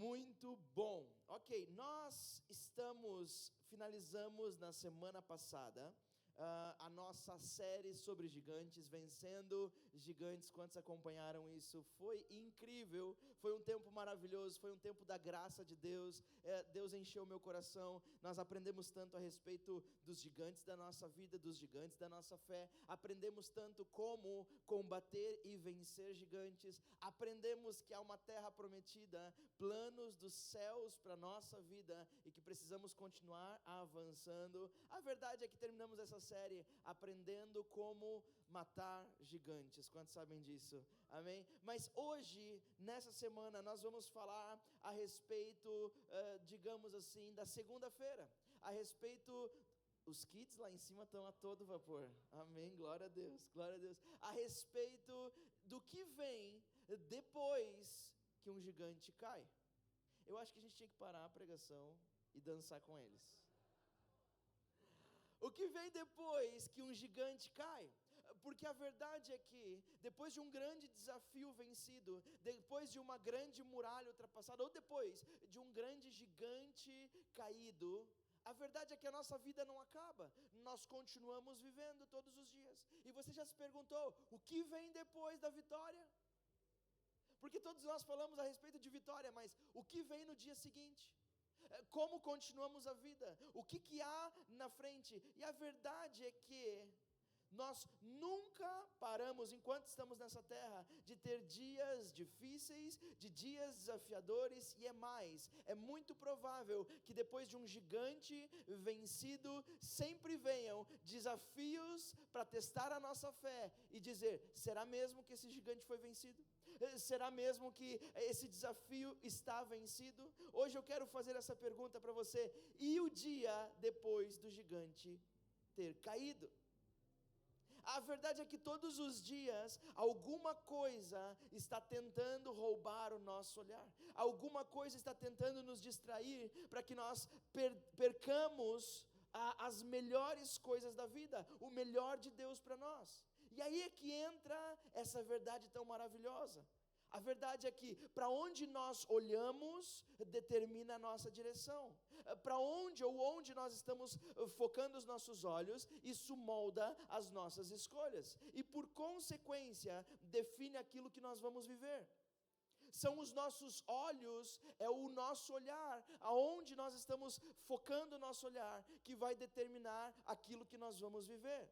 Muito bom. Ok, nós finalizamos na semana passada a nossa série sobre gigantes, vencendo gigantes. Quantos acompanharam isso? Foi incrível, foi um tempo maravilhoso, foi um tempo da graça de Deus. Deus encheu meu coração. Nós aprendemos tanto a respeito dos gigantes da nossa vida, dos gigantes da nossa fé. Aprendemos tanto como combater e vencer gigantes. Aprendemos que há uma terra prometida, planos dos céus para a nossa vida e que precisamos continuar avançando. A verdade é que terminamos essa série aprendendo como matar gigantes. Quantos sabem disso? Amém? Mas hoje, nessa semana, nós vamos falar a respeito, digamos assim, da segunda-feira. A respeito... Os kids lá em cima estão a todo vapor. Amém, glória a Deus, glória a Deus. A respeito do que vem depois que um gigante cai. Eu acho que a gente tinha que parar a pregação e dançar com eles. O que vem depois que um gigante cai? Porque a verdade é que, depois de um grande desafio vencido, depois de uma grande muralha ultrapassada, ou depois de um grande gigante caído, a verdade é que a nossa vida não acaba, nós continuamos vivendo todos os dias. E você já se perguntou, o que vem depois da vitória? Porque todos nós falamos a respeito de vitória, mas o que vem no dia seguinte? Como continuamos a vida? O que há na frente? E a verdade é que nós nunca paramos, enquanto estamos nessa terra, de ter dias difíceis, de dias desafiadores, e é muito provável que depois de um gigante vencido, sempre venham desafios para testar a nossa fé e dizer, será mesmo que esse gigante foi vencido? Será mesmo que esse desafio está vencido? Hoje eu quero fazer essa pergunta para você, e o dia depois do gigante ter caído? A verdade é que todos os dias, alguma coisa está tentando roubar o nosso olhar. Alguma coisa está tentando nos distrair para que nós percamos as melhores coisas da vida, o melhor de Deus para nós. E aí é que entra essa verdade tão maravilhosa. A verdade é que para onde nós olhamos determina a nossa direção. Para onde nós estamos focando os nossos olhos, isso molda as nossas escolhas. E por consequência, define aquilo que nós vamos viver. São os nossos olhos, é o nosso olhar, aonde nós estamos focando o nosso olhar, que vai determinar aquilo que nós vamos viver.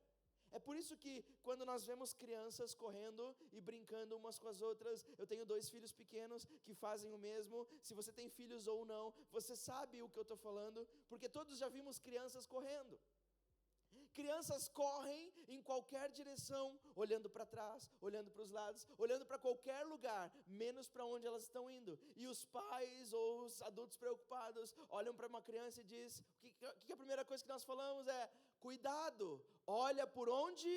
É por isso que quando nós vemos crianças correndo e brincando umas com as outras, eu tenho 2 filhos pequenos que fazem o mesmo. Se você tem filhos ou não, você sabe o que eu estou falando, porque todos já vimos crianças correndo. Crianças correm em qualquer direção, olhando para trás, olhando para os lados, olhando para qualquer lugar, menos para onde elas estão indo. E os pais ou os adultos preocupados olham para uma criança e dizem, o que a primeira coisa que nós falamos é, cuidado, olha por onde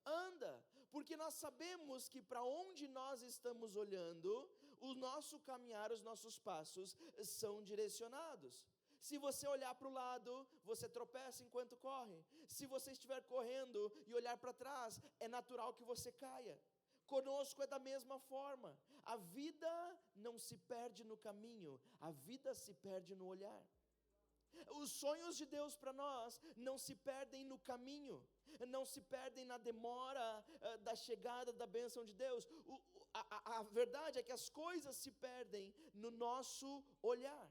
anda, porque nós sabemos que para onde nós estamos olhando, o nosso caminhar, os nossos passos são direcionados. Se você olhar para o lado, você tropeça enquanto corre. Se você estiver correndo e olhar para trás, é natural que você caia. Conosco é da mesma forma. A vida não se perde no caminho, a vida se perde no olhar. Os sonhos de Deus para nós não se perdem no caminho, não se perdem na demora da chegada da bênção de Deus. A verdade é que as coisas se perdem no nosso olhar.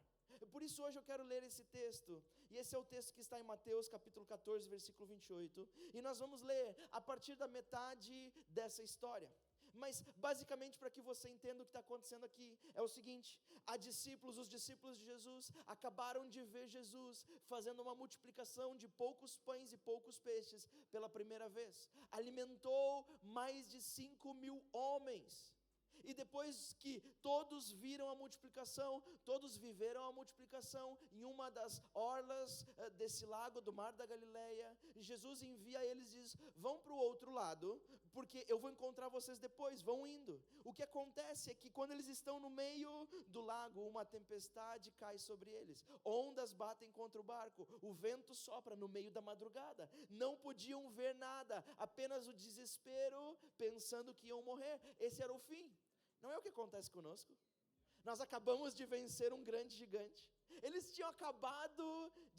Por isso hoje eu quero ler esse texto, e esse é o texto que está em Mateus capítulo 14, versículo 28, e nós vamos ler a partir da metade dessa história. Mas basicamente, para que você entenda o que está acontecendo aqui, é o seguinte: os discípulos de Jesus acabaram de ver Jesus fazendo uma multiplicação de poucos pães e poucos peixes pela primeira vez. Alimentou mais de 5.000 homens. E depois que todos viram a multiplicação, todos viveram a multiplicação em uma das orlas desse lago do Mar da Galileia, Jesus envia eles e diz, vão para o outro lado, porque eu vou encontrar vocês depois, vão indo. O que acontece é que quando eles estão no meio do lago, uma tempestade cai sobre eles, ondas batem contra o barco, o vento sopra no meio da madrugada, não podiam ver nada, apenas o desespero, pensando que iam morrer. Esse era o fim. Não é o que acontece conosco? Nós acabamos de vencer um grande gigante. Eles tinham acabado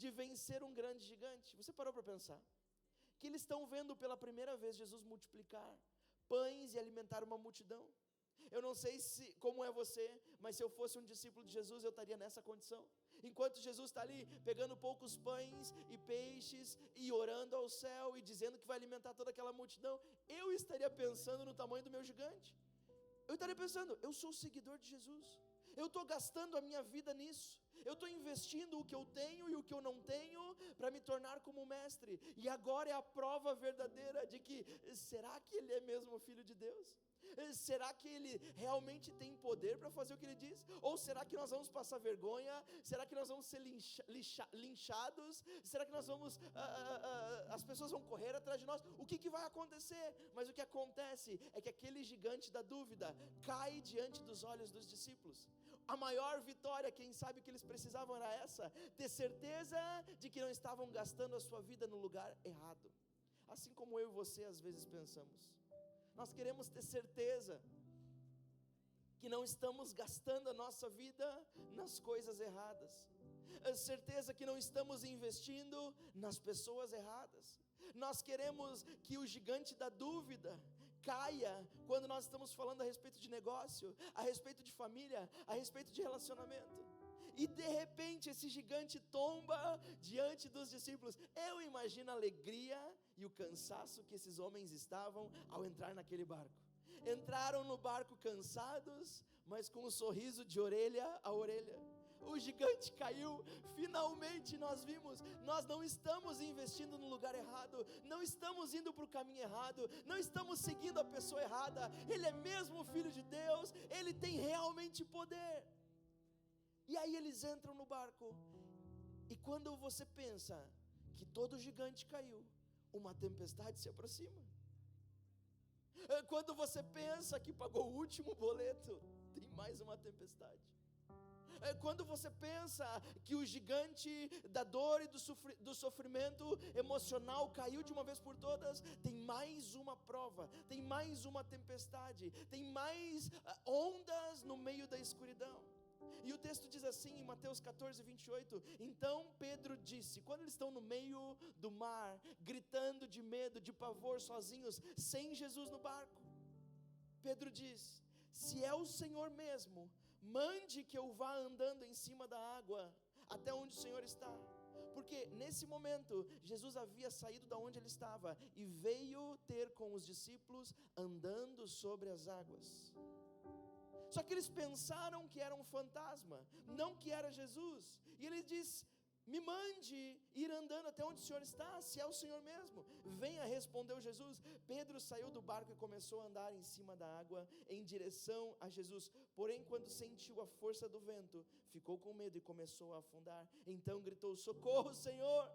de vencer um grande gigante. Você parou para pensar? Que eles estão vendo pela primeira vez Jesus multiplicar pães e alimentar uma multidão. Eu não sei como é você, mas se eu fosse um discípulo de Jesus, eu estaria nessa condição. Enquanto Jesus está ali, pegando poucos pães e peixes, e orando ao céu, e dizendo que vai alimentar toda aquela multidão, eu estaria pensando no tamanho do meu gigante. Eu estaria pensando, eu sou seguidor de Jesus, eu estou gastando a minha vida nisso, eu estou investindo o que eu tenho e o que eu não tenho, para me tornar como mestre, e agora é a prova verdadeira de que, será que ele é mesmo filho de Deus? Será que ele realmente tem poder para fazer o que ele diz? Ou será que nós vamos passar vergonha? Será que nós vamos ser linchados? Será que nós vamos, as pessoas vão correr atrás de nós? O que vai acontecer? Mas o que acontece é que aquele gigante da dúvida cai diante dos olhos dos discípulos. A maior vitória, quem sabe o que eles precisavam era essa: ter certeza de que não estavam gastando a sua vida no lugar errado. Assim como eu e você às vezes pensamos. Nós queremos ter certeza que não estamos gastando a nossa vida nas coisas erradas, certeza que não estamos investindo nas pessoas erradas. Nós queremos que o gigante da dúvida caia quando nós estamos falando a respeito de negócio, a respeito de família, a respeito de relacionamento. E de repente esse gigante tomba diante dos discípulos. Eu imagino a alegria e o cansaço que esses homens estavam ao entrar naquele barco. Entraram no barco cansados, mas com um sorriso de orelha a orelha. O gigante caiu, finalmente nós vimos, nós não estamos investindo no lugar errado, não estamos indo para o caminho errado, não estamos seguindo a pessoa errada, ele é mesmo o Filho de Deus, ele tem realmente poder. E aí eles entram no barco, e quando você pensa que todo gigante caiu, uma tempestade se aproxima. Quando você pensa que pagou o último boleto, tem mais uma tempestade. Quando você pensa que o gigante da dor e do sofrimento emocional caiu de uma vez por todas, tem mais uma prova, tem mais uma tempestade, tem mais ondas no meio da escuridão. E o texto diz assim em Mateus 14, 28, então Pedro disse, quando eles estão no meio do mar, gritando de medo, de pavor, sozinhos, sem Jesus no barco, Pedro diz, se é o Senhor mesmo, mande que eu vá andando em cima da água, até onde o Senhor está. Porque nesse momento, Jesus havia saído da onde ele estava, e veio ter com os discípulos, andando sobre as águas. Só que eles pensaram que era um fantasma, não que era Jesus. E ele diz, me mande ir andando até onde o Senhor está, se é o Senhor mesmo. Venha, respondeu Jesus. Pedro saiu do barco e começou a andar em cima da água, em direção a Jesus. Porém, quando sentiu a força do vento, ficou com medo e começou a afundar. Então gritou, socorro, Senhor!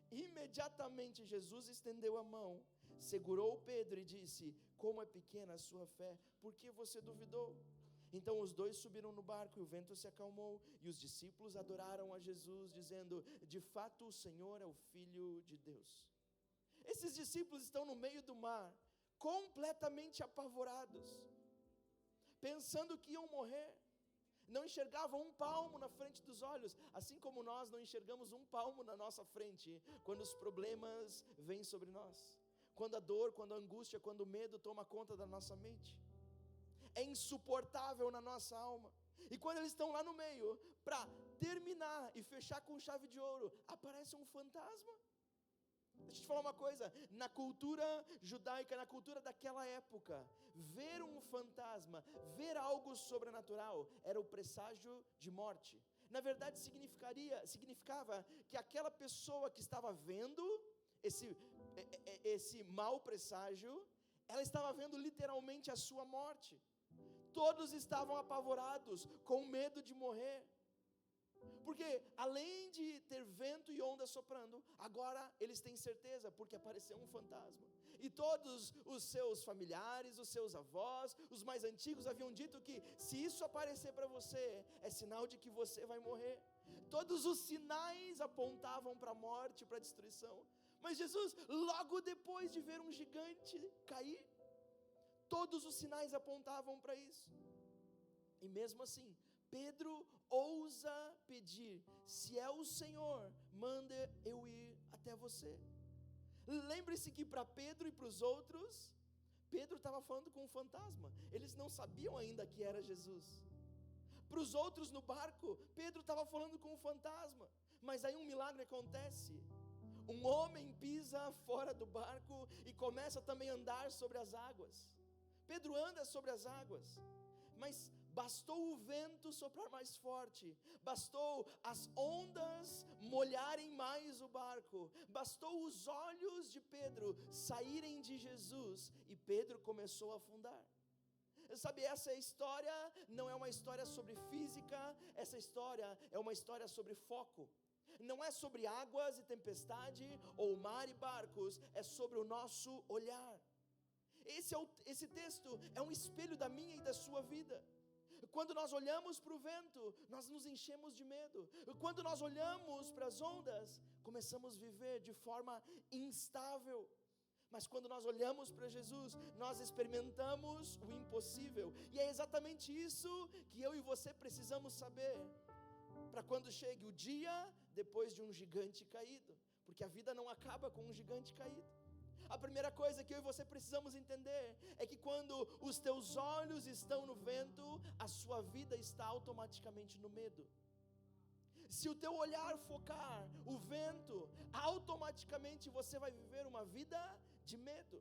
Imediatamente Jesus estendeu a mão, segurou Pedro e disse, como é pequena a sua fé, por que você duvidou? Então os dois subiram no barco e o vento se acalmou, e os discípulos adoraram a Jesus, dizendo, de fato o Senhor é o Filho de Deus. Esses discípulos estão no meio do mar, completamente apavorados, pensando que iam morrer, não enxergavam um palmo na frente dos olhos, assim como nós não enxergamos um palmo na nossa frente, quando os problemas vêm sobre nós, quando a dor, quando a angústia, quando o medo toma conta da nossa mente. É insuportável na nossa alma. E quando eles estão lá no meio, para terminar e fechar com chave de ouro, aparece um fantasma. Deixa eu te falar uma coisa, na cultura judaica, na cultura daquela época, ver um fantasma, ver algo sobrenatural, era o presságio de morte. Na verdade significava que aquela pessoa que estava vendo esse mau presságio, ela estava vendo literalmente a sua morte. Todos estavam apavorados, com medo de morrer, porque além de ter vento e onda soprando, agora eles têm certeza, porque apareceu um fantasma, e todos os seus familiares, os seus avós, os mais antigos haviam dito que se isso aparecer para você, é sinal de que você vai morrer. Todos os sinais apontavam para a morte, para a destruição, mas Jesus, logo depois de ver um gigante cair, todos os sinais apontavam para isso, e mesmo assim, Pedro ousa pedir: se é o Senhor, manda eu ir até você. Lembre-se que para Pedro e para os outros, Pedro estava falando com um fantasma. Eles não sabiam ainda que era Jesus. Para os outros no barco, Pedro estava falando com um fantasma. Mas aí um milagre acontece. Um homem pisa fora do barco e começa também a andar sobre as águas. Pedro anda sobre as águas, mas bastou o vento soprar mais forte, bastou as ondas molharem mais o barco, bastou os olhos de Pedro saírem de Jesus e Pedro começou a afundar. Sabe, essa história não é uma história sobre física, essa história é uma história sobre foco. Não é sobre águas e tempestade, ou mar e barcos, é sobre o nosso olhar. Esse texto é um espelho da minha e da sua vida. Quando nós olhamos para o vento, nós nos enchemos de medo. Quando nós olhamos para as ondas, começamos a viver de forma instável. Mas quando nós olhamos para Jesus, nós experimentamos o impossível. E é exatamente isso que eu e você precisamos saber, para quando chegue o dia depois de um gigante caído. Porque a vida não acaba com um gigante caído. A primeira coisa que eu e você precisamos entender é que quando os teus olhos estão no vento, a sua vida está automaticamente no medo. Se o teu olhar focar o vento, automaticamente você vai viver uma vida de medo.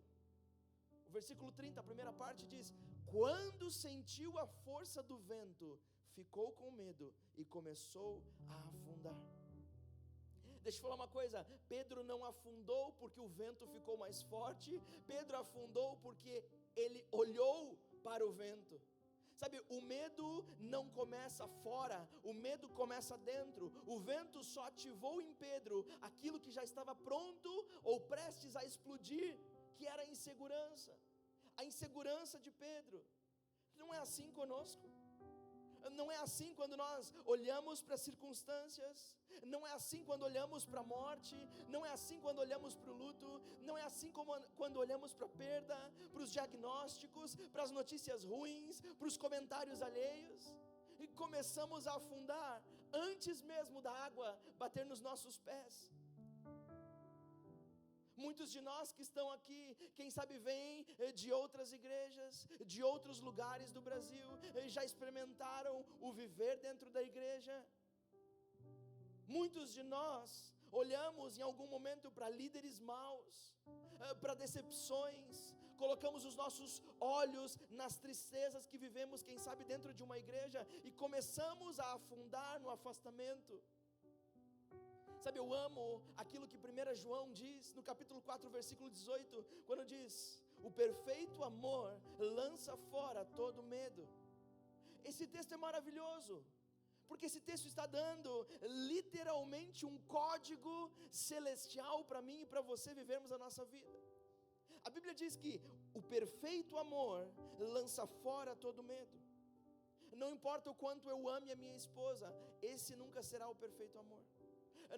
O versículo 30, a primeira parte diz: quando sentiu a força do vento, ficou com medo e começou a afundar. Deixa eu falar uma coisa, Pedro não afundou porque o vento ficou mais forte, Pedro afundou porque ele olhou para o vento. Sabe, o medo não começa fora, o medo começa dentro. O vento só ativou em Pedro aquilo que já estava pronto ou prestes a explodir, que era a insegurança de Pedro. Não é assim conosco. Não é assim quando nós olhamos para as circunstâncias, não é assim quando olhamos para a morte, não é assim quando olhamos para o luto, não é assim quando olhamos para a perda, para os diagnósticos, para as notícias ruins, para os comentários alheios, e começamos a afundar antes mesmo da água bater nos nossos pés. Muitos de nós que estão aqui, quem sabe vêm de outras igrejas, de outros lugares do Brasil, já experimentaram o viver dentro da igreja. Muitos de nós olhamos em algum momento para líderes maus, para decepções, colocamos os nossos olhos nas tristezas que vivemos, quem sabe dentro de uma igreja, e começamos a afundar no afastamento. Sabe, eu amo aquilo que 1 João diz, no capítulo 4, versículo 18, quando diz: o perfeito amor lança fora todo medo. Esse texto é maravilhoso, porque esse texto está dando literalmente um código celestial para mim e para você vivermos a nossa vida. A Bíblia diz que o perfeito amor lança fora todo medo. Não importa o quanto eu ame a minha esposa, esse nunca será o perfeito amor.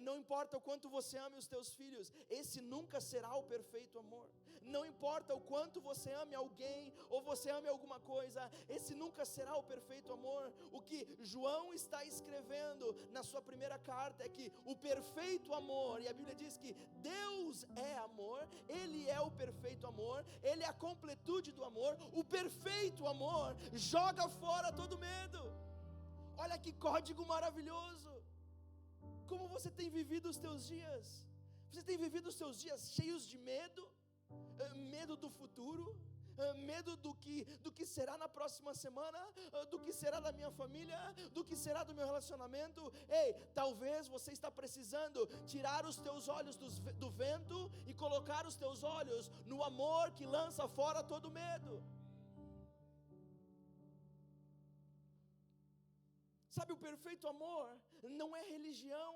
Não importa o quanto você ame os teus filhos, esse nunca será o perfeito amor. Não importa o quanto você ame alguém, ou você ame alguma coisa, esse nunca será o perfeito amor. O que João está escrevendo na sua primeira carta é que o perfeito amor, e a Bíblia diz que Deus é amor, Ele é o perfeito amor, Ele é a completude do amor. O perfeito amor joga fora todo medo. Olha que código maravilhoso. Como você tem vivido os teus dias? Você tem vivido os seus dias cheios de medo? Medo do futuro? Medo do que será na próxima semana? Do que será da minha família? Do que será do meu relacionamento? Ei, talvez você está precisando tirar os teus olhos do vento e colocar os teus olhos no amor que lança fora todo medo. Sabe, o perfeito amor não é religião.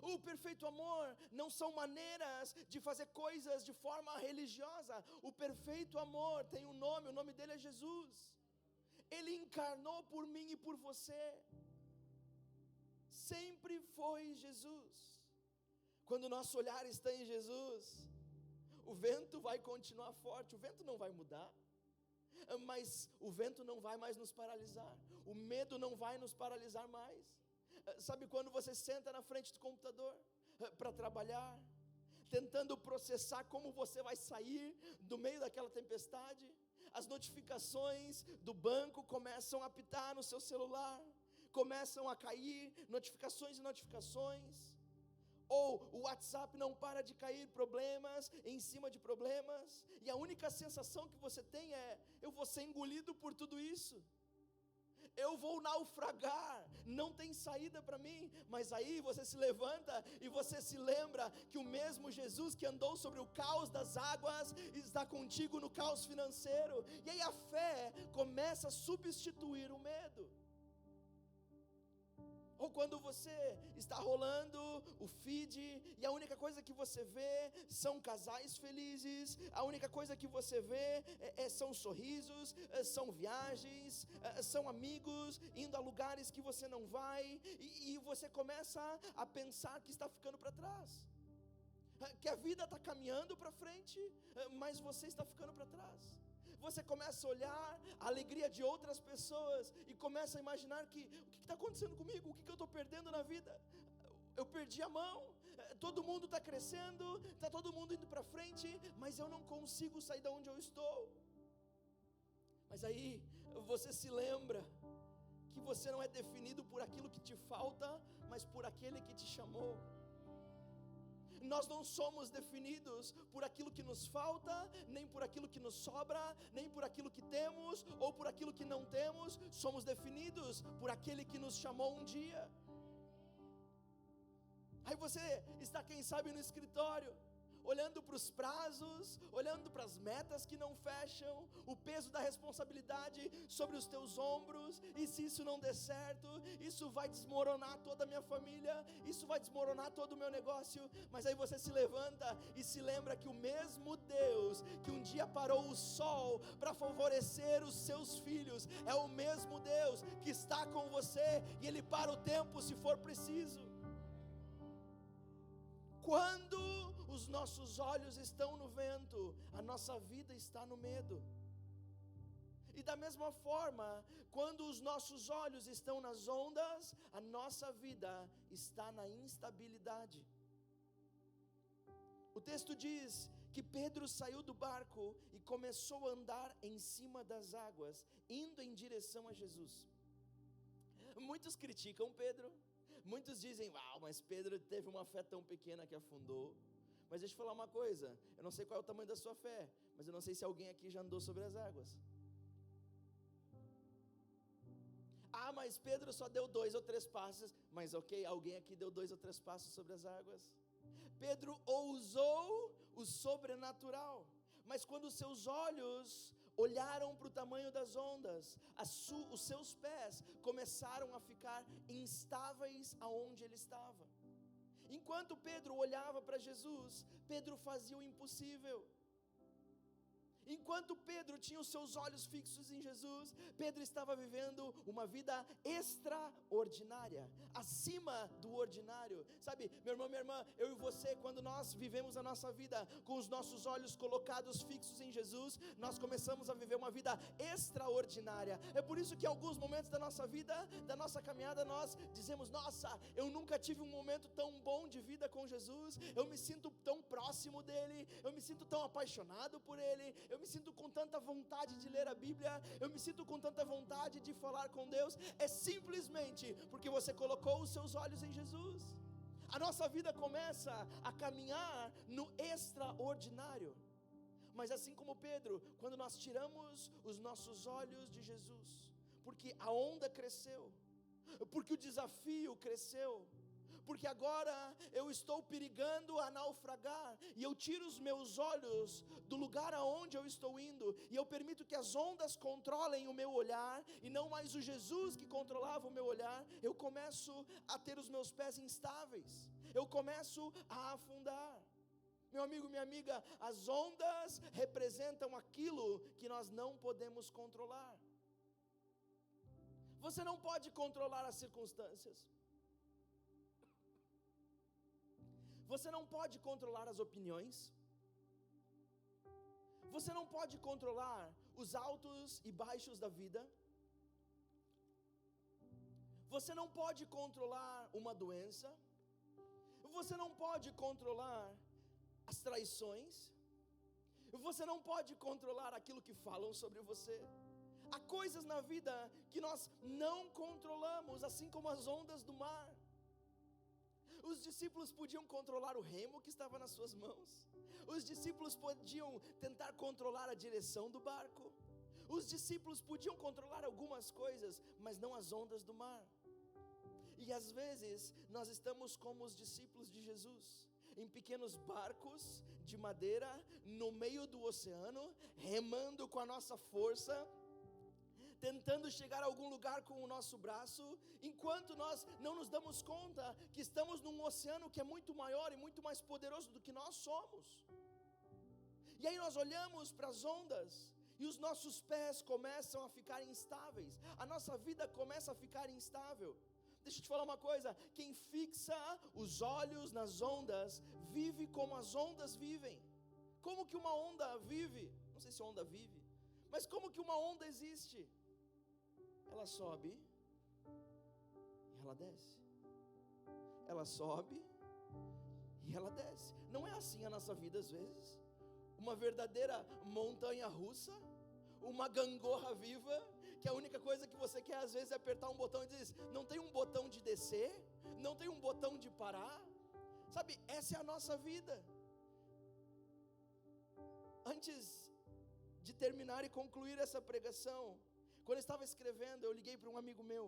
O perfeito amor não são maneiras de fazer coisas de forma religiosa. O perfeito amor tem um nome, o nome dele é Jesus. Ele encarnou por mim e por você. Sempre foi Jesus. Quando o nosso olhar está em Jesus, o vento vai continuar forte, o vento não vai mudar. Mas o vento não vai mais nos paralisar, o medo não vai nos paralisar mais. Sabe quando você senta na frente do computador para trabalhar, tentando processar como você vai sair do meio daquela tempestade? As notificações do banco começam a apitar no seu celular, começam a cair notificações e notificações, ou o WhatsApp não para de cair problemas em cima de problemas, e a única sensação que você tem é: eu vou ser engolido por tudo isso, eu vou naufragar, não tem saída para mim. Mas aí você se levanta e você se lembra que o mesmo Jesus que andou sobre o caos das águas está contigo no caos financeiro, e aí a fé começa a substituir o medo. Ou quando você está rolando o feed e a única coisa que você vê são casais felizes, a única coisa que você vê são sorrisos, são viagens, são amigos indo a lugares que você não vai, e você começa a pensar que está ficando para trás, que a vida está caminhando para frente, mas você está ficando para trás. Você começa a olhar a alegria de outras pessoas e começa a imaginar que o que está acontecendo comigo, o que eu estou perdendo na vida? Eu perdi a mão, todo mundo está crescendo, está todo mundo indo para frente, mas eu não consigo sair de onde eu estou. Mas aí você se lembra que você não é definido por aquilo que te falta, mas por aquele que te chamou. Nós não somos definidos por aquilo que nos falta, nem por aquilo que nos sobra, nem por aquilo que temos, ou por aquilo que não temos. Somos definidos por aquele que nos chamou um dia. Aí você está, quem sabe, no escritório, olhando para os prazos, olhando para as metas que não fecham, o peso da responsabilidade sobre os teus ombros, e se isso não der certo, isso vai desmoronar toda a minha família, isso vai desmoronar todo o meu negócio. Mas aí você se levanta e se lembra que o mesmo Deus que um dia parou o sol para favorecer os seus filhos, é o mesmo Deus que está com você, e Ele para o tempo se for preciso. Quando os nossos olhos estão no vento, a nossa vida está no medo. E da mesma forma, quando os nossos olhos estão nas ondas, a nossa vida está na instabilidade. O texto diz que Pedro saiu do barco e começou a andar em cima das águas, indo em direção a Jesus. Muitos criticam Pedro. Muitos dizem: uau, mas Pedro teve uma fé tão pequena que afundou. Mas deixa eu falar uma coisa, eu não sei qual é o tamanho da sua fé, mas eu não sei se alguém aqui já andou sobre as águas. Ah, mas Pedro só deu 2 ou 3 passos, mas ok, alguém aqui deu 2 ou 3 passos sobre as águas. Pedro ousou o sobrenatural, mas quando seus olhos olharam para o tamanho das ondas, os seus pés começaram a ficar instáveis aonde ele estava. Enquanto Pedro olhava para Jesus, Pedro fazia o impossível. Enquanto Pedro tinha os seus olhos fixos em Jesus, Pedro estava vivendo uma vida extraordinária, acima do ordinário. Sabe, meu irmão, minha irmã, eu e você, quando nós vivemos a nossa vida com os nossos olhos colocados fixos em Jesus, nós começamos a viver uma vida extraordinária. É por isso que em alguns momentos da nossa vida, da nossa caminhada, nós dizemos: nossa, eu nunca tive um momento tão bom de vida com Jesus, eu me sinto tão próximo dele, eu me sinto tão apaixonado por ele, eu me sinto com tanta vontade de ler a Bíblia, eu me sinto com tanta vontade de falar com Deus. É simplesmente porque você colocou os seus olhos em Jesus. A nossa vida começa a caminhar no extraordinário. Mas assim como Pedro, quando nós tiramos os nossos olhos de Jesus, porque a onda cresceu, porque o desafio cresceu, porque agora eu estou perigando a naufragar, e eu tiro os meus olhos do lugar aonde eu estou indo, e eu permito que as ondas controlem o meu olhar, e não mais o Jesus que controlava o meu olhar, eu começo a ter os meus pés instáveis, eu começo a afundar. Meu amigo, minha amiga, as ondas representam aquilo que nós não podemos controlar. Você não pode controlar as circunstâncias. Você não pode controlar as opiniões. Você não pode controlar os altos e baixos da vida. Você não pode controlar uma doença, você não pode controlar as traições, você não pode controlar aquilo que falam sobre você. Há coisas na vida que nós não controlamos, assim como as ondas do mar. Os discípulos podiam controlar o remo que estava nas suas mãos. Os discípulos podiam tentar controlar a direção do barco. Os discípulos podiam controlar algumas coisas, mas não as ondas do mar. E às vezes nós estamos como os discípulos de Jesus, em pequenos barcos de madeira, no meio do oceano, remando com a nossa força, tentando chegar a algum lugar com o nosso braço, enquanto nós não nos damos conta que estamos num oceano que é muito maior e muito mais poderoso do que nós somos. E aí nós olhamos para as ondas e os nossos pés começam a ficar instáveis, a nossa vida começa a ficar instável. Deixa eu te falar uma coisa, quem fixa os olhos nas ondas, vive como as ondas vivem. Como que uma onda vive? Não sei se onda vive, mas como que uma onda existe? Ela sobe e ela desce. Ela sobe e ela desce. Não é assim a nossa vida às vezes? Uma verdadeira montanha russa, uma gangorra viva, que a única coisa que você quer às vezes é apertar um botão e diz, não tem um botão de descer, não tem um botão de parar. Sabe, essa é a nossa vida. Antes de terminar e concluir essa pregação, quando eu estava escrevendo, eu liguei para um amigo meu.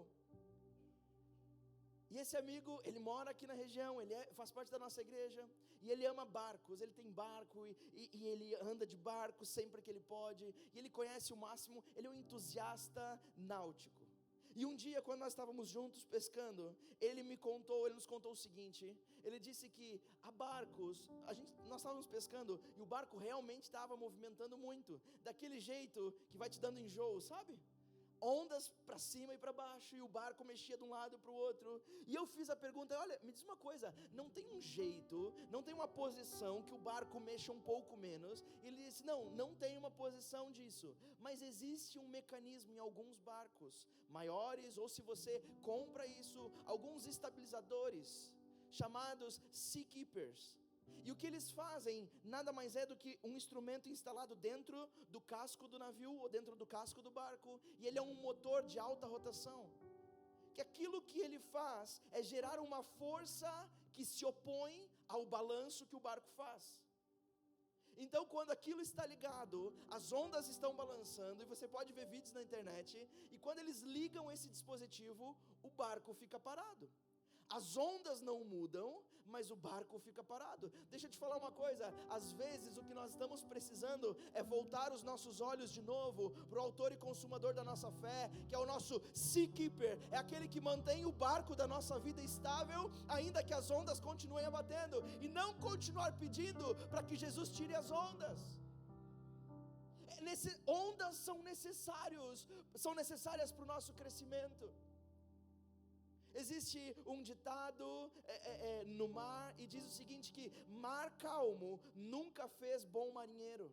E esse amigo, ele mora aqui na região, ele faz parte da nossa igreja, e ele ama barcos, ele tem barco, e ele anda de barco sempre que ele pode, e ele conhece o máximo, ele é um entusiasta náutico. E um dia, quando nós estávamos juntos pescando, ele nos contou o seguinte, ele disse que há barcos, nós estávamos pescando, e o barco realmente estava movimentando muito, daquele jeito que vai te dando enjoo, sabe? Ondas para cima e para baixo, e o barco mexia de um lado para o outro, e eu fiz a pergunta, olha, me diz uma coisa, não tem um jeito, não tem uma posição que o barco mexa um pouco menos? E ele disse, não tem uma posição disso, mas existe um mecanismo em alguns barcos maiores, ou se você compra isso, alguns estabilizadores, chamados Seakeepers. E o que eles fazem nada mais é do que um instrumento instalado dentro do casco do navio ou dentro do casco do barco, e ele é um motor de alta rotação, que aquilo que ele faz é gerar uma força que se opõe ao balanço que o barco faz. Então quando aquilo está ligado, as ondas estão balançando, e você pode ver vídeos na internet, e quando eles ligam esse dispositivo, o barco fica parado. As ondas não mudam, mas o barco fica parado. Deixa eu te falar uma coisa, às vezes o que nós estamos precisando é voltar os nossos olhos de novo para o autor e consumador da nossa fé, que é o nosso Seakeeper, é aquele que mantém o barco da nossa vida estável, ainda que as ondas continuem abatendo, e não continuar pedindo para que Jesus tire as ondas. Ondas são necessárias para o nosso crescimento. Existe um ditado no mar, e diz o seguinte, que mar calmo nunca fez bom marinheiro.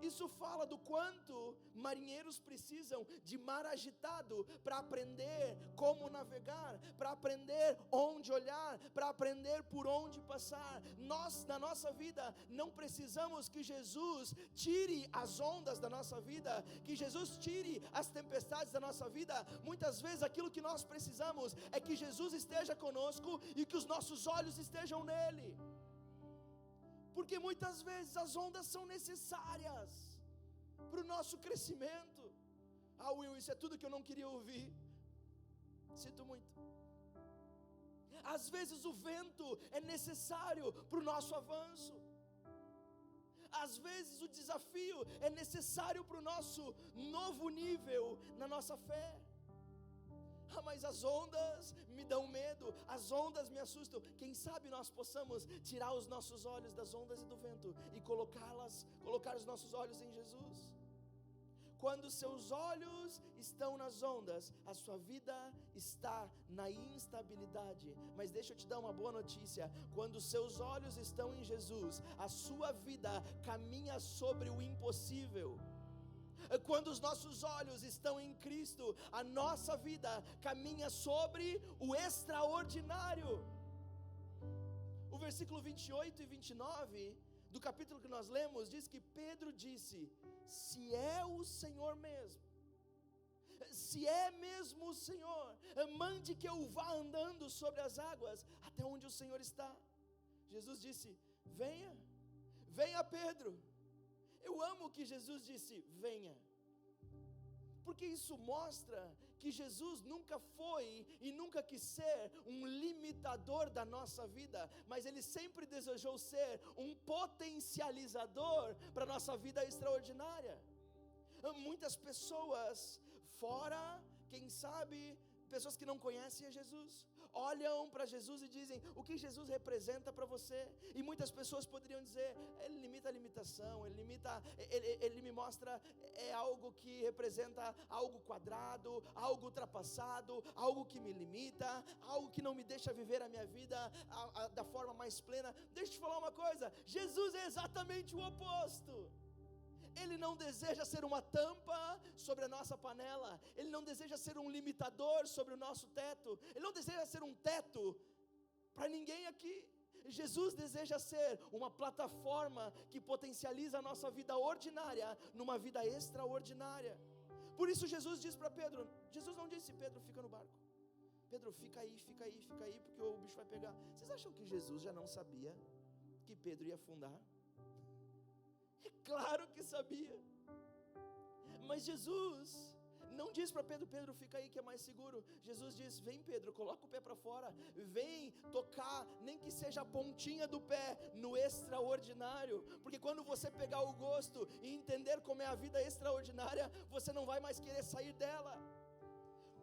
Isso fala do quanto marinheiros precisam de mar agitado para aprender como navegar, para aprender onde olhar, para aprender por onde passar. Nós, na nossa vida, não precisamos que Jesus tire as ondas da nossa vida, que Jesus tire as tempestades da nossa vida. Muitas vezes aquilo que nós precisamos é que Jesus esteja conosco e que os nossos olhos estejam nele. Porque muitas vezes as ondas são necessárias para o nosso crescimento. Ah, Will, isso é tudo que eu não queria ouvir. Sinto muito. Às vezes o vento é necessário para o nosso avanço. Às vezes o desafio é necessário para o nosso novo nível na nossa fé. Ah, mas as ondas me dão medo, as ondas me assustam. Quem sabe nós possamos tirar os nossos olhos das ondas e do vento e colocar os nossos olhos em Jesus. Quando seus olhos estão nas ondas, a sua vida está na instabilidade. Mas deixa eu te dar uma boa notícia: quando seus olhos estão em Jesus, a sua vida caminha sobre o impossível. Quando os nossos olhos estão em Cristo, a nossa vida caminha sobre o extraordinário. O versículo 28 e 29 do capítulo que nós lemos diz que Pedro disse: se é o Senhor mesmo, se é mesmo o Senhor, mande que eu vá andando sobre as águas até onde o Senhor está. Jesus disse: venha, venha Pedro. Eu amo que Jesus disse: venha, porque isso mostra que Jesus nunca foi e nunca quis ser um limitador da nossa vida, mas Ele sempre desejou ser um potencializador para a nossa vida extraordinária. Muitas pessoas fora, quem sabe, pessoas que não conhecem a Jesus, olham para Jesus e dizem: o que Jesus representa para você? E muitas pessoas poderiam dizer: ele limita a limitação, ele me mostra algo que representa algo quadrado, algo ultrapassado, algo que me limita, algo que não me deixa viver a minha vida da forma mais plena. Deixa eu te falar uma coisa: Jesus é exatamente o oposto. Ele não deseja ser uma tampa sobre a nossa panela, Ele não deseja ser um limitador sobre o nosso teto, Ele não deseja ser um teto para ninguém aqui. Jesus deseja ser uma plataforma que potencializa a nossa vida ordinária numa vida extraordinária. Por isso Jesus disse para Pedro, Jesus não disse: Pedro, fica no barco, Pedro, fica aí, porque o bicho vai pegar. Vocês acham que Jesus já não sabia que Pedro ia afundar? É claro que sabia. Mas Jesus não diz para Pedro: Pedro, fica aí que é mais seguro. Jesus diz: vem Pedro, coloca o pé para fora, vem tocar, nem que seja a pontinha do pé, no extraordinário. Porque quando você pegar o gosto e entender como é a vida extraordinária, você não vai mais querer sair dela.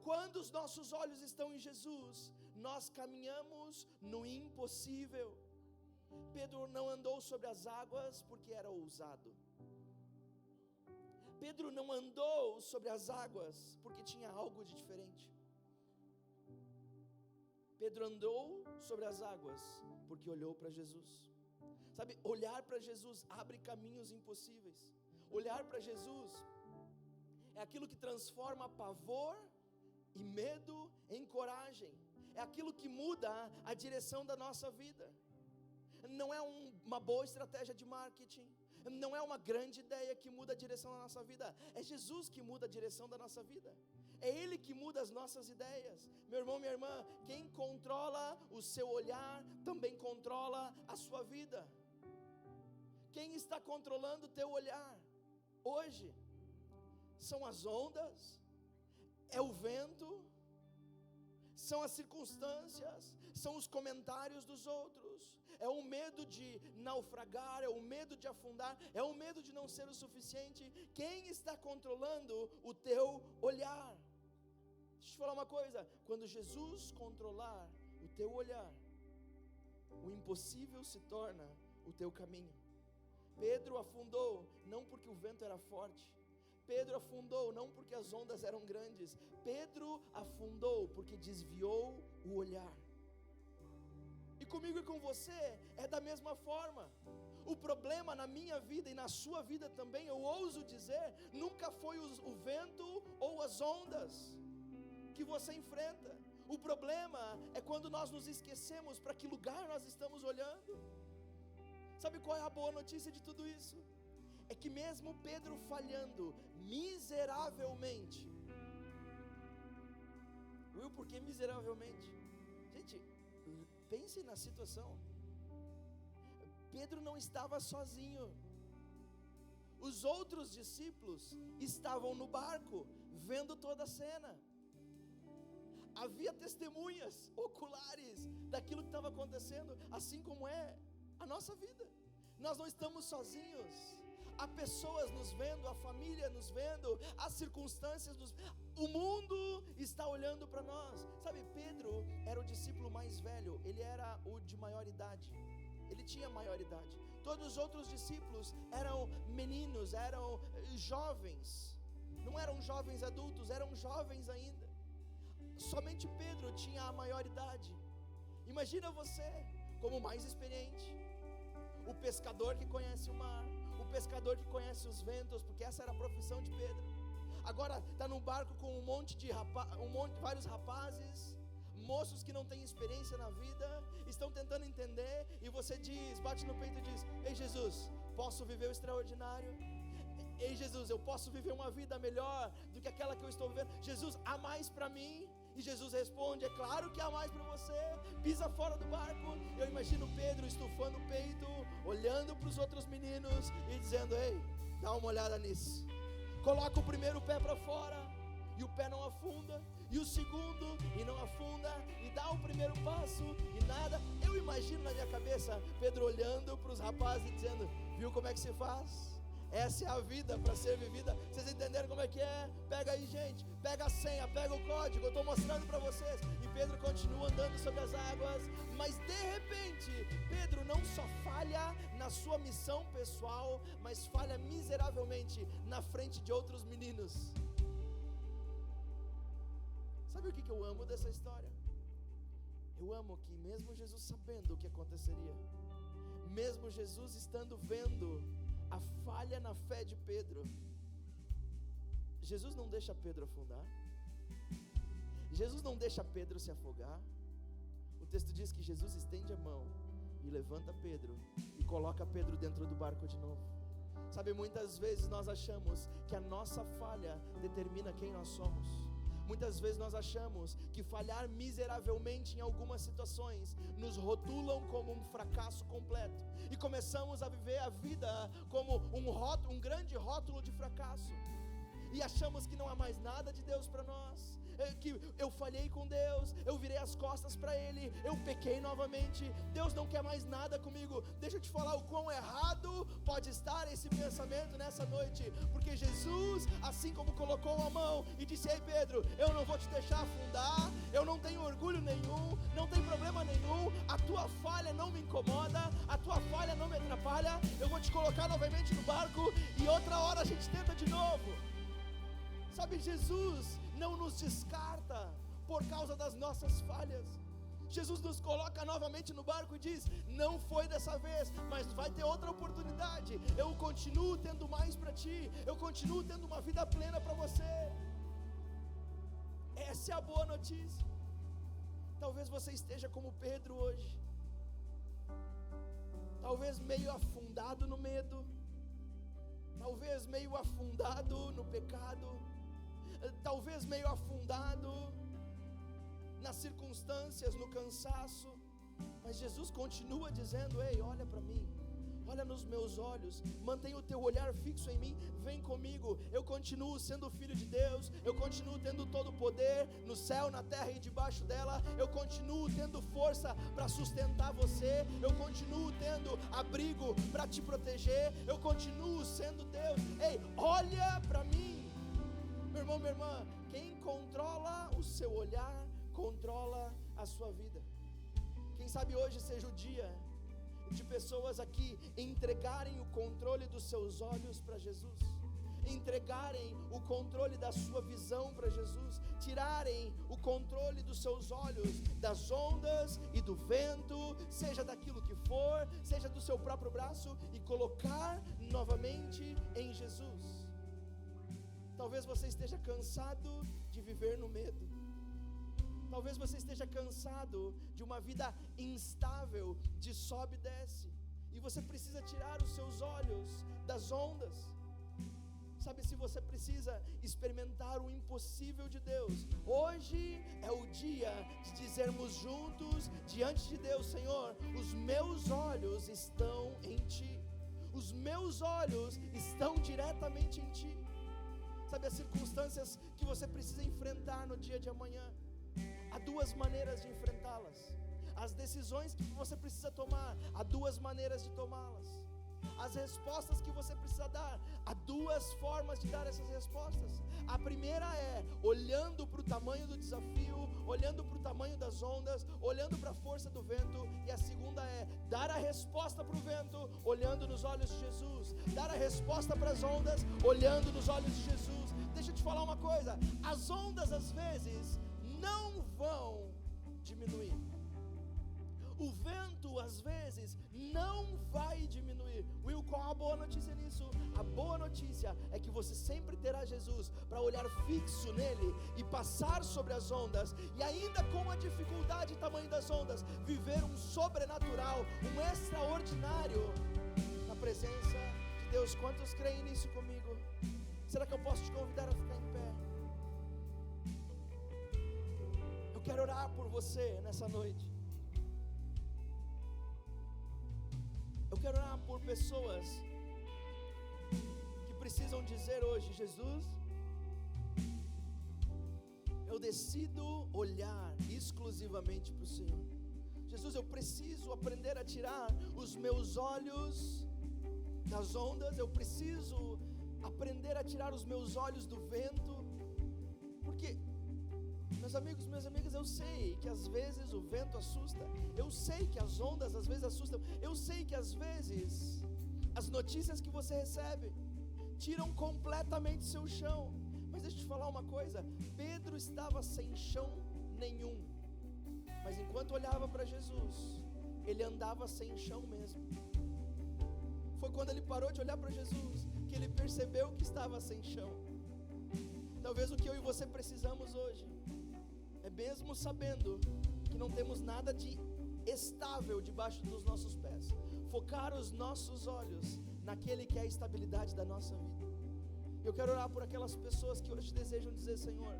Quando os nossos olhos estão em Jesus, nós caminhamos no impossível. Pedro não andou sobre as águas porque era ousado. Pedro não andou sobre as águas porque tinha algo de diferente. Pedro andou sobre as águas porque olhou para Jesus. Sabe, olhar para Jesus abre caminhos impossíveis. Olhar para Jesus é aquilo que transforma pavor e medo em coragem. É aquilo que muda a direção da nossa vida. Não é uma boa estratégia de marketing, não é uma grande ideia que muda a direção da nossa vida. É Jesus que muda a direção da nossa vida. É Ele que muda as nossas ideias. Meu irmão, minha irmã, quem controla o seu olhar também controla a sua vida. Quem está controlando o teu olhar hoje? São as ondas? É o vento? São as circunstâncias? São os comentários dos outros? É o medo de naufragar, é o medo de afundar, é o medo de não ser o suficiente? Quem está controlando o teu olhar? Deixa eu te falar uma coisa: quando Jesus controlar o teu olhar, o impossível se torna o teu caminho. Pedro afundou não porque o vento era forte, Pedro afundou não porque as ondas eram grandes, Pedro afundou porque desviou o olhar. E comigo e com você é da mesma forma. O problema na minha vida e na sua vida também, eu ouso dizer, nunca foi o vento ou as ondas que você enfrenta. O problema é quando nós nos esquecemos para que lugar nós estamos olhando. Sabe qual é a boa notícia de tudo isso? É que mesmo Pedro falhando miseravelmente, viu por que miseravelmente? Gente, pense na situação. Pedro não estava sozinho. Os outros discípulos estavam no barco, vendo toda a cena. Havia testemunhas oculares daquilo que estava acontecendo, assim como é a nossa vida. Nós não estamos sozinhos. Há pessoas nos vendo, a família nos vendo, as circunstâncias o mundo está olhando para nós. Sabe, Pedro era o discípulo mais velho, ele era o de maior idade, ele tinha maior idade. Todos os outros discípulos eram meninos, eram jovens, não eram jovens adultos, eram jovens ainda. Somente Pedro tinha a maior idade. Imagina você como mais experiente, o pescador que conhece o mar, o pescador que conhece os ventos, porque essa era a profissão de Pedro. Agora está num barco com vários rapazes, moços que não têm experiência na vida, estão tentando entender, e você diz, bate no peito e diz: ei Jesus, posso viver o extraordinário? Ei Jesus, eu posso viver uma vida melhor do que aquela que eu estou vivendo? Jesus, há mais para mim? E Jesus responde: é claro que há mais para você. Pisa fora do barco. Eu imagino Pedro estufando o peito, olhando para os outros meninos e dizendo: ei, dá uma olhada nisso. Coloca o primeiro pé para fora e o pé não afunda, e o segundo e não afunda, e dá o primeiro passo e nada. Eu imagino na minha cabeça Pedro olhando para os rapazes e dizendo: viu como é que se faz? Essa é a vida para ser vivida. Vocês entenderam como é que é? Pega aí, gente, pega a senha, pega o código, eu estou mostrando para vocês. E Pedro continua andando sobre as águas, mas de repente Pedro não só falha na sua missão pessoal, mas falha miseravelmente na frente de outros meninos. Sabe o que eu amo dessa história? Eu amo que mesmo Jesus sabendo o que aconteceria, mesmo Jesus estando vendo a falha na fé de Pedro, Jesus não deixa Pedro afundar, Jesus não deixa Pedro se afogar. O texto diz que Jesus estende a mão e levanta Pedro e coloca Pedro dentro do barco de novo. Sabe, muitas vezes nós achamos que a nossa falha determina quem nós somos. Muitas vezes nós achamos que falhar miseravelmente em algumas situações nos rotulam como um fracasso completo, e começamos a viver a vida como um grande rótulo de fracasso, e achamos que não há mais nada de Deus para nós, que eu falhei com Deus, eu virei as costas para Ele, eu pequei novamente, Deus não quer mais nada comigo. Deixa eu te falar o quão errado pode estar esse pensamento nessa noite, porque Jesus, assim como colocou a mão e disse: ei Pedro, eu não vou te deixar afundar, eu não tenho orgulho nenhum, não tem problema nenhum, a tua falha não me incomoda, a tua falha não me atrapalha, eu vou te colocar novamente no barco e outra hora a gente tenta de novo. Sabe, Jesus não nos descarta por causa das nossas falhas. Jesus nos coloca novamente no barco e diz: não foi dessa vez, mas vai ter outra oportunidade, eu continuo tendo mais para ti, eu continuo tendo uma vida plena para você. Essa é a boa notícia. Talvez você esteja como Pedro hoje, talvez meio afundado no medo, talvez meio afundado no pecado, talvez meio afundado nas circunstâncias, no cansaço, mas Jesus continua dizendo: ei, olha para mim, olha nos meus olhos, mantenha o teu olhar fixo em mim, vem comigo, eu continuo sendo filho de Deus, eu continuo tendo todo o poder no céu, na terra e debaixo dela, eu continuo tendo força para sustentar você, eu continuo tendo abrigo para te proteger, eu continuo sendo Deus. Ei, olha para mim. Meu irmão, minha irmã, quem controla o seu olhar, controla a sua vida. Quem sabe hoje seja o dia de pessoas aqui entregarem o controle dos seus olhos para Jesus, entregarem o controle da sua visão para Jesus, tirarem o controle dos seus olhos das ondas e do vento, seja daquilo que for, seja do seu próprio braço, e colocar novamente em Jesus. Talvez você esteja cansado de viver no medo. Talvez você esteja cansado de uma vida instável, de sobe e desce, e você precisa tirar os seus olhos das ondas. Sabe, se você precisa experimentar o impossível de Deus, hoje é o dia de dizermos juntos diante de Deus: Senhor, os meus olhos estão em Ti, os meus olhos estão diretamente em Ti. Sabe, as circunstâncias que você precisa enfrentar no dia de amanhã, há duas maneiras de enfrentá-las. As decisões que você precisa tomar, há duas maneiras de tomá-las. As respostas que você precisa dar, há duas formas de dar essas respostas. A primeira é olhando para o tamanho do desafio, olhando para o tamanho das ondas, olhando para a força do vento. E a segunda é dar a resposta para o vento, olhando nos olhos de Jesus. Dar a resposta para as ondas, olhando nos olhos de Jesus. Deixa eu te falar uma coisa: as ondas às vezes não vão diminuir, o vento às vezes não vai diminuir. Will, qual a boa notícia nisso? A boa notícia é que você sempre terá Jesus para olhar fixo nele e passar sobre as ondas, e ainda com a dificuldade e tamanho das ondas, viver um sobrenatural, um extraordinário na presença de Deus. Quantos creem nisso comigo? Será que eu posso te convidar a ficar em pé? Eu quero orar por você nessa noite. Eu quero orar por pessoas que precisam dizer hoje: Jesus, eu decido olhar exclusivamente para o Senhor. Jesus, eu preciso aprender a tirar os meus olhos das ondas. Eu preciso aprender a tirar os meus olhos do vento. Porque, meus amigos, minhas amigas, eu sei que às vezes o vento assusta. Eu sei que as ondas às vezes assustam. Eu sei que às vezes as notícias que você recebe tiram completamente seu chão. Mas deixa eu te falar uma coisa: Pedro estava sem chão nenhum, mas enquanto olhava para Jesus, ele andava sem chão mesmo. Foi quando ele parou de olhar para Jesus que ele percebeu que estava sem chão. Talvez o que eu e você precisamos hoje é, mesmo sabendo que não temos nada de estável debaixo dos nossos pés, focar os nossos olhos naquele que é a estabilidade da nossa vida. Eu quero orar por aquelas pessoas que hoje desejam dizer: Senhor,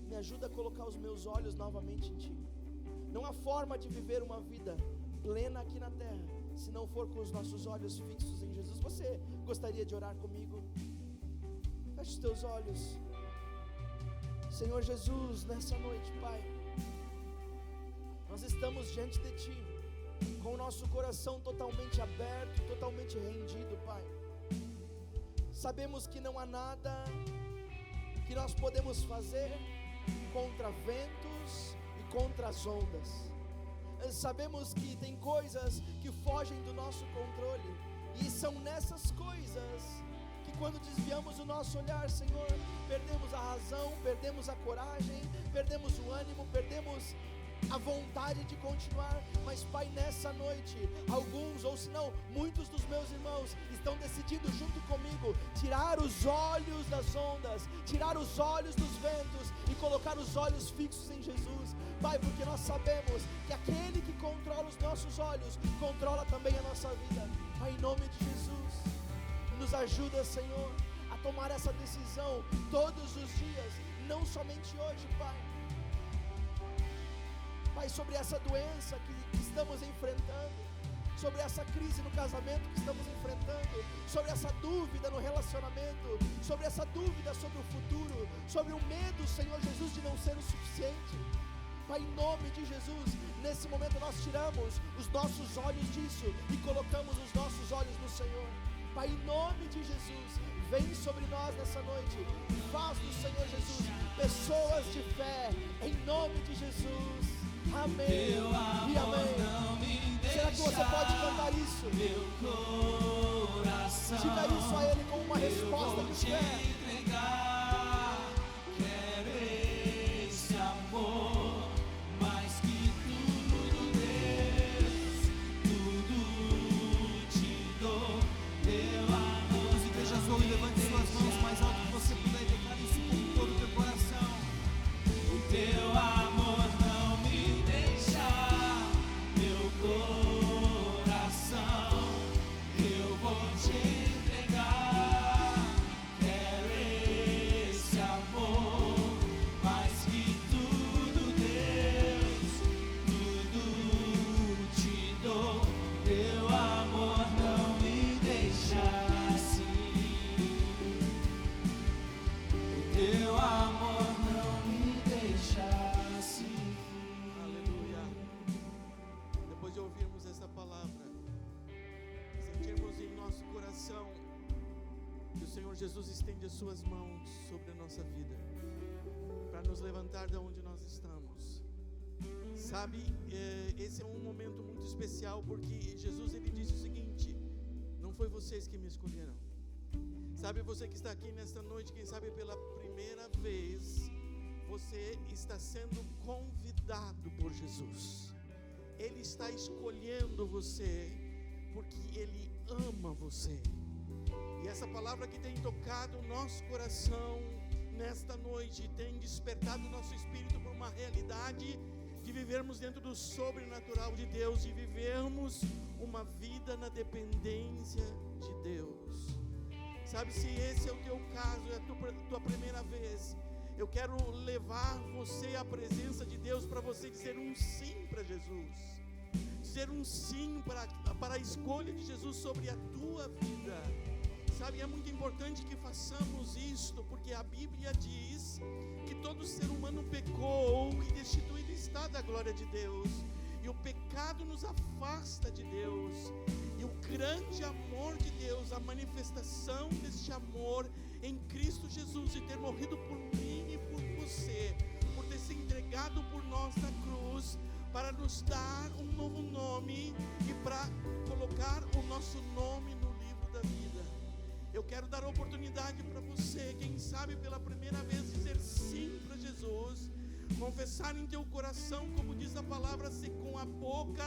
me ajuda a colocar os meus olhos novamente em Ti. Não há forma de viver uma vida plena aqui na terra se não for com os nossos olhos fixos em Jesus. Você gostaria de orar comigo? Feche os teus olhos. Senhor Jesus, nessa noite, Pai, nós estamos diante de Ti, com o nosso coração totalmente aberto, totalmente rendido, Pai. Sabemos que não há nada que nós podemos fazer contra ventos e contra as ondas. Sabemos que tem coisas que fogem do nosso controle, e são nessas coisas que, quando desviamos o nosso olhar, Senhor, perdemos a razão, perdemos a coragem, perdemos o ânimo, perdemos a vontade de continuar. Mas, Pai, nessa noite, alguns, ou se não, muitos dos meus irmãos estão decidindo junto comigo tirar os olhos das ondas, tirar os olhos dos ventos e colocar os olhos fixos em Jesus. Pai, porque nós sabemos que aquele que controla os nossos olhos controla também a nossa vida. Pai, em nome de Jesus, nos ajuda, Senhor, a tomar essa decisão todos os dias, não somente hoje, Pai. Pai, sobre essa doença que estamos enfrentando, sobre essa crise no casamento que estamos enfrentando, sobre essa dúvida no relacionamento, sobre essa dúvida sobre o futuro, sobre o medo, Senhor Jesus, de não ser o suficiente. Pai, em nome de Jesus, nesse momento nós tiramos os nossos olhos disso e colocamos os nossos olhos no Senhor. Pai, em nome de Jesus, vem sobre nós nessa noite e faz do Senhor Jesus pessoas de fé, em nome de Jesus. Amém e amém. Será que você pode cantar isso? Meu coração, diga isso a Ele como uma resposta de fé. Quero esse amor, mais que tudo, Deus, tudo te dou. Teu amor. As igrejas ouvem, levante suas mãos mais alto que você puder e declare isso com todo o teu coração. O teu amor não me deixa, meu coração, eu vou te entregar. Quero esse amor, mais que tudo, Deus, tudo te dou. Teu amor não me deixa assim. O teu amor não me deixa assim. Aleluia. Depois de ouvirmos essa palavra, sentirmos em nosso coração que o Senhor Jesus estende as suas mãos sobre a nossa vida, para nos levantar de onde nós estamos. Sabe, esse é um momento muito especial, porque Jesus, ele disse o seguinte: não foi vocês que me escolheram. Sabe, você que está aqui nesta noite, quem sabe pela primeira vez, você está sendo convidado por Jesus. Ele está escolhendo você porque Ele ama você. E essa palavra que tem tocado o nosso coração nesta noite, tem despertado o nosso espírito para uma realidade de vivermos dentro do sobrenatural de Deus, de vivermos uma vida na dependência de Deus. Sabe, se esse é o teu caso, é a tua primeira vez, eu quero levar você à presença de Deus para você dizer um sim para Jesus, dizer um sim para a escolha de Jesus sobre a tua vida. Sabe, é muito importante que façamos isto, porque a Bíblia diz que todo ser humano pecou e destituído está da glória de Deus, e o pecado nos afasta de Deus, e o grande amor de Deus, a manifestação deste amor em Cristo Jesus, de ter morrido por mim e por você, por ter se entregado por nós na cruz, para nos dar um novo nome e para colocar o nosso nome no livro da vida. Eu quero dar a oportunidade para você, quem sabe pela primeira vez, dizer sim para Jesus, confessar em teu coração, como diz a palavra, se com a boca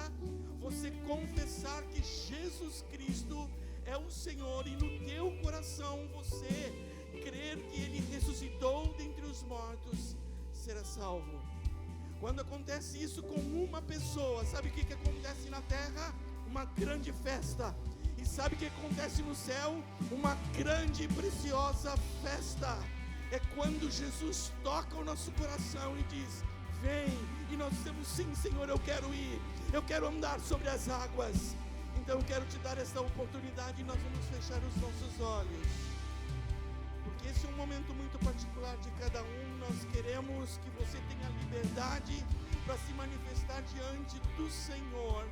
você confessar que Jesus Cristo é o Senhor, e no teu coração você crer que Ele ressuscitou dentre os mortos, será salvo. Quando acontece isso com uma pessoa, sabe o que acontece na terra? Uma grande festa. E sabe o que acontece no céu? Uma grande e preciosa festa. É quando Jesus toca o nosso coração e diz: vem. E nós dizemos: sim, Senhor, eu quero ir, eu quero andar sobre as águas. Então eu quero te dar essa oportunidade, e nós vamos fechar os nossos olhos, porque esse é um momento muito particular de cada um. Nós queremos que você tenha liberdade para se manifestar diante do Senhor.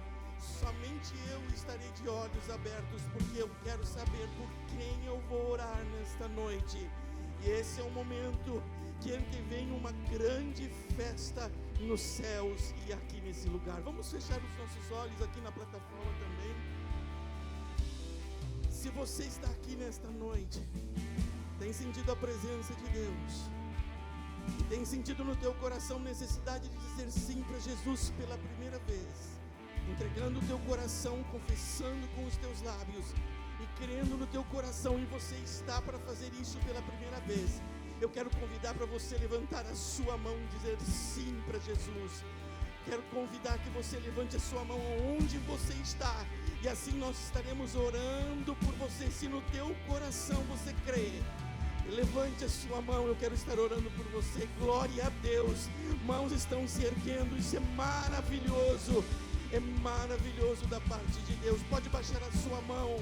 Somente eu estarei de olhos abertos, porque eu quero saber por quem eu vou orar nesta noite. E esse é o momento que antevém uma grande festa nos céus e aqui nesse lugar. Vamos fechar os nossos olhos aqui na plataforma também. Se você está aqui nesta noite, tem sentido a presença de Deus, e tem sentido no teu coração necessidade de dizer sim para Jesus pela primeira vez, entregando o teu coração, confessando com os teus lábios e crendo no teu coração, e você está para fazer isso pela primeira vez, eu quero convidar para você levantar a sua mão e dizer sim para Jesus. Quero convidar que você levante a sua mão onde você está, e assim nós estaremos orando por você. Se no teu coração você crê, levante a sua mão, eu quero estar orando por você. Glória a Deus, mãos estão se erguendo, isso é maravilhoso. É maravilhoso da parte de Deus. Pode baixar a sua mão.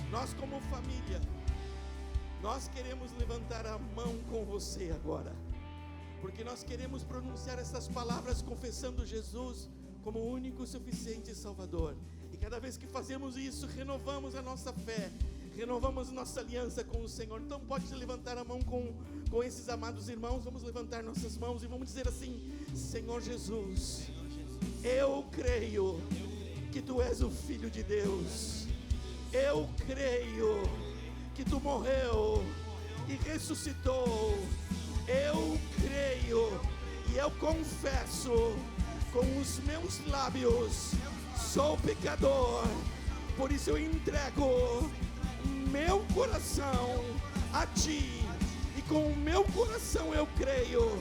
Nós como família, nós queremos levantar a mão com você agora, porque nós queremos pronunciar essas palavras confessando Jesus como o único, suficiente Salvador. E cada vez que fazemos isso, renovamos a nossa fé, renovamos nossa aliança com o Senhor. Então pode levantar a mão com esses amados irmãos. Vamos levantar nossas mãos e vamos dizer assim: Senhor Jesus, eu creio que Tu és o Filho de Deus. Eu creio que Tu morreu e ressuscitou. Eu creio e eu confesso com os meus lábios: sou pecador, por isso eu entrego meu coração a Ti, e com o meu coração eu creio,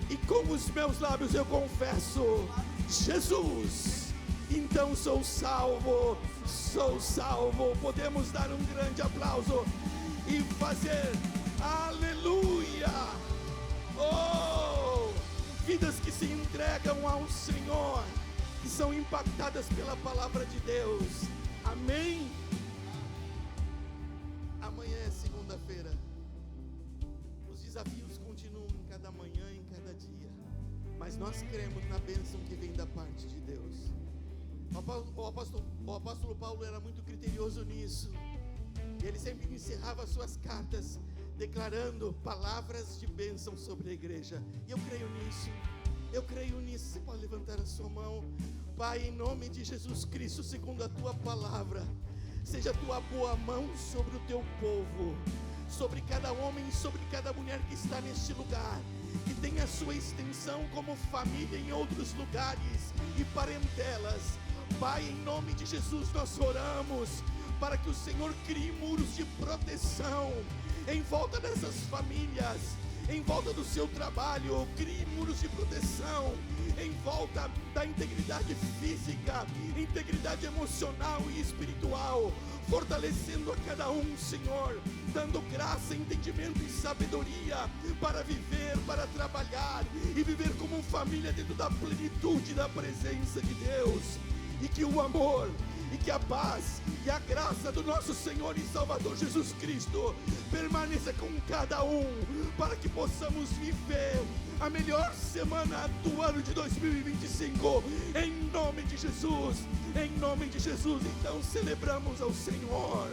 e com os meus lábios eu confesso: Jesus, então sou salvo, sou salvo. Podemos dar um grande aplauso e fazer aleluia. Oh, vidas que se entregam ao Senhor, que são impactadas pela palavra de Deus. Amém. Amanhã é segunda-feira. Os desafios continuam em cada manhã, em cada dia, mas nós cremos na bênção que vem da parte de Deus. O apóstolo Paulo era muito criterioso nisso. Ele sempre encerrava suas cartas declarando palavras de bênção sobre a igreja. E eu creio nisso. Eu creio nisso. Você pode levantar a sua mão. Pai, em nome de Jesus Cristo, segundo a Tua palavra, seja a Tua boa mão sobre o Teu povo, sobre cada homem, sobre cada mulher que está neste lugar, que tem a sua extensão como família em outros lugares e parentelas. Pai, em nome de Jesus nós oramos para que o Senhor crie muros de proteção em volta dessas famílias, em volta do seu trabalho. Crie muros de proteção em volta da integridade física, integridade emocional e espiritual, fortalecendo a cada um, Senhor, dando graça, entendimento e sabedoria para viver, para trabalhar e viver como família dentro da plenitude da presença de Deus. E que o amor, e que a paz e a graça do nosso Senhor e Salvador Jesus Cristo permaneça com cada um, para que possamos viver a melhor semana do ano de 2025, em nome de Jesus, em nome de Jesus. Então celebramos ao Senhor.